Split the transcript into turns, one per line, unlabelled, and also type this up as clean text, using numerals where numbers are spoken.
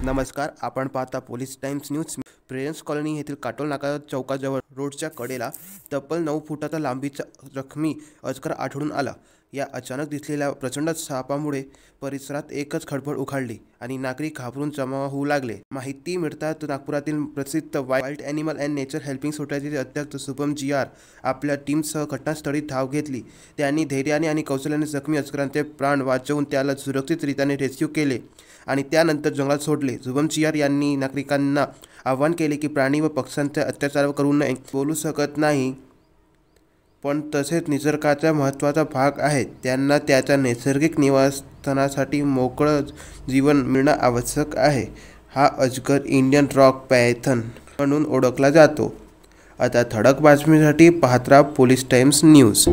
नमस्कार, आपण पाहता पोलीस टाइम्स न्यूज। प्रेयन्स कॉलनी येथील काटोल नाका चौकाजवळ रोडच्या कडेला तब्बल 9 फुटाचा लांबीचा जखमी अजगर आढळून आला। या अचानक दिसलेल्या प्रचंड सापामुळे परिसरात एकच खळबळ उडाली आणि नागरिक घाबरून जमा होऊ लागले। माहिती मिळताच नागपुरातील प्रसिद्ध wild animal and nature helping सोसायटीचे अध्यक्ष शुभम जी.आर. आपल्या टीमसह घटनास्थळी धाव घेतली। त्यांनी धैर्याने आणि कौशल्याने जखमी अजगराचे प्राण वाचवून त्याला सुरक्षितरित्याने रेस्क्यू केले आणि त्यानंतर जंगलात सोडले। शुभम जी.आर. यांनी नागरिकांना आवाहन केले की प्राणी व पक्ष्यांचा अत्याचार करू नये। बोलू शकत नाही पण तसेच निसर्गाचा महत्त्वाचा भाग आहे, त्यांना त्याच्या नैसर्गिक निवासस्थानासाठी मोकळं जीवन मिळणं आवश्यक आहे। हा अजगर इंडियन रॉक पायथन म्हणून ओळखला जातो। आता ठळक बातमीसाठी पाहत राहा पोलीस टाइम्स न्यूज।